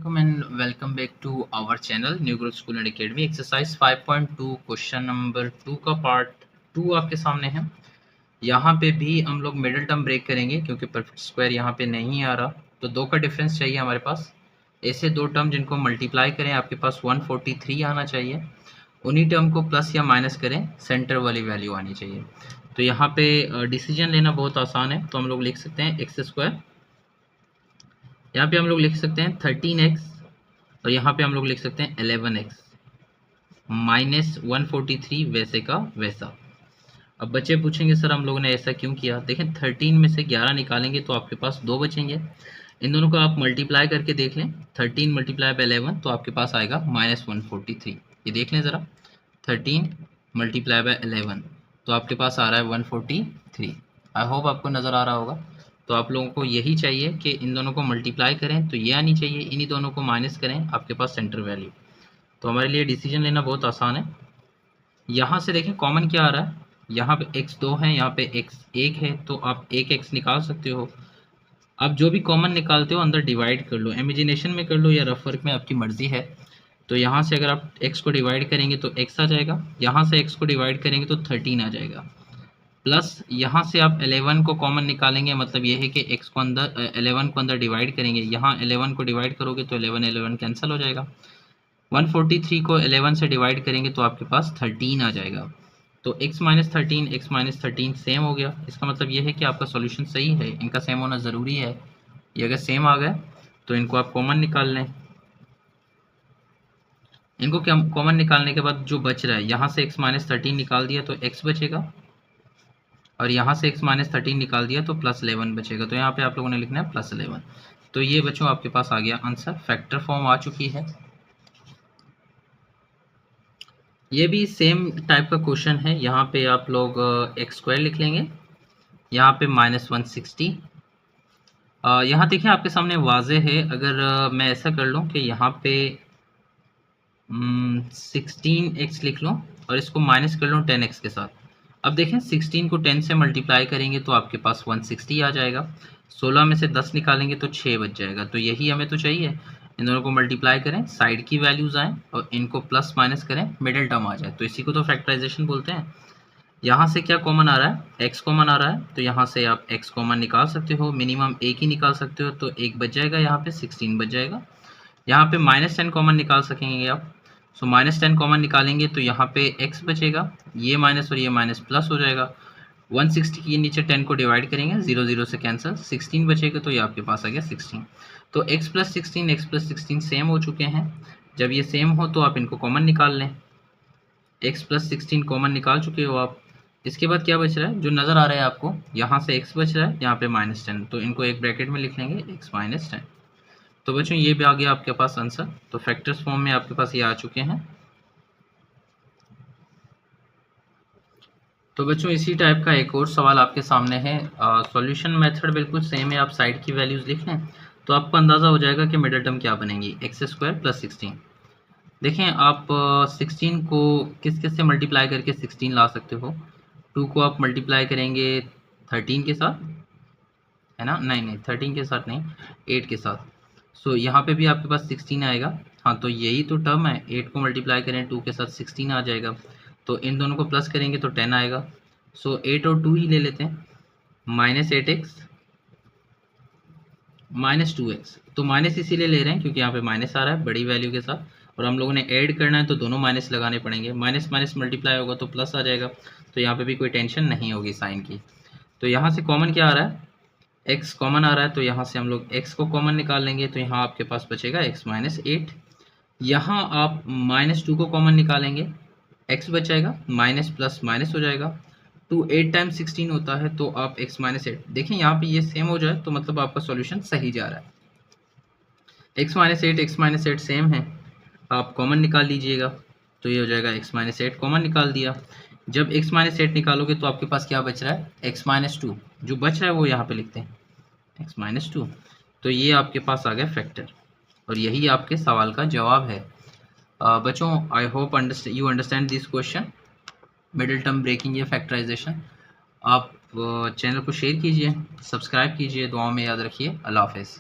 Assalamualaikum and welcome back to our channel New Growth School and Academy। Exercise 5.2 question number 2 का part 2 आपके सामने है। यहाँ पे भी हम लोग मिडिल टर्म ब्रेक करेंगे क्योंकि परफेक्ट स्क्वायर यहाँ पे नहीं आ रहा, तो दो का डिफरेंस चाहिए हमारे पास। ऐसे दो टर्म जिनको मल्टीप्लाई करें आपके पास 143 आना चाहिए, उन्हीं टर्म को प्लस या माइनस करें, सेंटर वाली वैल्यू आनी चाहिए। तो यहाँ पे डिसीजन लेना बहुत आसान है, तो हम लोग लिख सकते हैं एक्स स्क्वायर, यहाँ पे हम लोग लिख सकते हैं 13x और यहाँ पे हम लोग लिख सकते हैं 11x माइनस 143 वैसे का वैसा। अब बच्चे पूछेंगे सर हम लोगों ने ऐसा क्यों किया। देखें 13 में से 11 निकालेंगे तो आपके पास 2 बचेंगे। इन दोनों को आप मल्टीप्लाई करके देख लें, 13 मल्टीप्लाई बाय 11 तो आपके पास आएगा माइनस 143। ये देख लें ज़रा, 13 मल्टीप्लाई बाय 11 तो आपके पास आ रहा है 143। आई होप आपको नज़र आ रहा होगा। तो आप लोगों को यही चाहिए कि इन दोनों को मल्टीप्लाई करें तो ये आनी चाहिए, इन्हीं दोनों को माइनस करें, आपके पास सेंटर वैल्यू। तो हमारे लिए डिसीजन लेना बहुत आसान है। यहाँ से देखें कॉमन क्या आ रहा है, यहाँ पे x2 है, यहाँ पे x1 है, तो आप एक x निकाल सकते हो। आप जो भी कॉमन निकालते हो अंदर डिवाइड कर लो, इमेजिनेशन में कर लो या रफ वर्क में, आपकी मर्जी है। तो यहाँ से अगर आप x को डिवाइड करेंगे तो x आ जाएगा, यहाँ से x को डिवाइड करेंगे तो 13 आ जाएगा, प्लस यहाँ से आप 11 को कॉमन निकालेंगे, मतलब ये है कि x को अंदर 11 को अंदर डिवाइड करेंगे, यहाँ 11 को डिवाइड करोगे तो 11 कैंसिल हो जाएगा। 143 को 11 से डिवाइड करेंगे तो आपके पास 13 आ जाएगा। तो x माइनस 13 सेम हो गया। इसका मतलब ये है कि आपका सॉल्यूशन सही है, इनका सेम होना ज़रूरी है। ये अगर सेम आ गए तो इनको आप कॉमन निकाल लें। इनको कॉमन निकालने के बाद जो बच रहा है, यहाँ से x माइनस 13 निकाल दिया तो x बचेगा, और यहाँ से x माइनस 13 निकाल दिया तो प्लस 11 बचेगा। तो यहाँ पे आप लोगों ने लिखना है प्लस 11। तो ये बच्चों आपके पास आ गया आंसर, फैक्टर फॉर्म आ चुकी है। ये भी सेम टाइप का क्वेश्चन है। यहाँ पे आप लोग एक्स स्क्वायर लिख लेंगे, यहाँ पे माइनस 160। यहाँ देखिए आपके सामने वाजे है, अगर मैं ऐसा कर लूँ कि यहाँ पे 16x लिख लूँ और इसको माइनस कर लूँ 10x के साथ। अब देखें 16 को 10 से मल्टीप्लाई करेंगे तो आपके पास 160 आ जाएगा, 16 में से 10 निकालेंगे तो 6 बच जाएगा। तो यही हमें तो चाहिए, इन दोनों को मल्टीप्लाई करें, साइड की वैल्यूज़ आएँ और इनको प्लस माइनस करें, मिडिल टर्म आ जाए। तो इसी को तो फैक्टराइजेशन बोलते हैं। यहाँ से क्या कॉमन आ रहा है, x कॉमन आ रहा है, तो यहाँ से आप x कॉमन निकाल सकते हो, मिनिमम एक ही निकाल सकते हो, तो एक बच जाएगा, यहाँ पे 16 बच जाएगा। यहाँ पे माइनस 10 कॉमन निकाल सकेंगे आप, सो माइनस 10 कॉमन निकालेंगे तो यहाँ पे x बचेगा, ये माइनस और ये माइनस प्लस हो जाएगा। 160 के नीचे 10 को डिवाइड करेंगे, 0 0 से कैंसिल, 16 बचेगा, तो ये आपके पास आ गया 16। तो x प्लस 16 सेम हो चुके हैं। जब ये सेम हो तो आप इनको कॉमन निकाल लें, x प्लस 16 कॉमन निकाल चुके हो आप। इसके बाद क्या बच रहा है, जो नज़र आ रहा है आपको, यहाँ से x बच रहा है, यहाँ पे माइनस 10, तो इनको एक ब्रैकेट में लिख लेंगे, x माइनस 10। तो बच्चों ये भी आ गया आपके पास आंसर। तो फैक्टर्स फॉर्म में आपके पास ये आ चुके हैं। तो बच्चों इसी टाइप का एक और सवाल आपके सामने है। सॉल्यूशन मेथड बिल्कुल सेम है, आप साइड की वैल्यूज़ लिख लें तो आपको अंदाज़ा हो जाएगा कि मिडिल टर्म क्या बनेगी, एक्स स्क्वायर प्लस 16। देखें आप 16 को किस किस से मल्टीप्लाई करके 16 ला सकते हो। 2 को आप मल्टीप्लाई करेंगे 13 के साथ, है ना, नहीं 13 के साथ नहीं, 8 के साथ। सो यहाँ पे भी आपके पास 16 आएगा। हाँ, तो यही तो टर्म है, 8 को मल्टीप्लाई करें 2 के साथ 16 आ जाएगा, तो इन दोनों को प्लस करेंगे तो 10 आएगा। सो 8 और 2 ही ले लेते हैं, माइनस 8x माइनस 2x। तो माइनस इसीलिए ले रहे हैं क्योंकि यहाँ पे माइनस आ रहा है बड़ी वैल्यू के साथ, और हम लोगों ने ऐड करना है तो दोनों माइनस लगाने पड़ेंगे, माइनस माइनस मल्टीप्लाई होगा तो प्लस आ जाएगा। तो यहाँ पे भी कोई टेंशन नहीं होगी साइन की। तो यहाँ से कॉमन क्या आ रहा है, x कॉमन आ रहा है, तो यहाँ से हम लोग x को कॉमन निकाल लेंगे, तो यहाँ आपके पास बचेगा x माइनस 8। यहाँ आप माइनस 2 को कॉमन निकालेंगे, x बचेगा, माइनस प्लस माइनस हो जाएगा, 2 8 टाइम्स 16 होता है, तो आप x माइनस 8। देखें यहाँ पे ये सेम हो जाए तो मतलब आपका सॉल्यूशन सही जा रहा है। x माइनस 8 सेम है, आप कॉमन निकाल लीजिएगा, तो ये हो जाएगा x माइनस 8, कॉमन निकाल दिया। जब x माइनस 8 निकालोगे तो आपके पास क्या बच रहा है, x माइनस 2, जो बच रहा है वो यहाँ पे लिखते हैं x माइनस 2। तो ये आपके पास आ गया फैक्टर, और यही आपके सवाल का जवाब है। बच्चों I hope you understand this question, middle term breaking या फैक्टराइजेशन। आप चैनल को शेयर कीजिए, सब्सक्राइब कीजिए, दुआओं में याद रखिए। अल्लाह हाफ़िज़।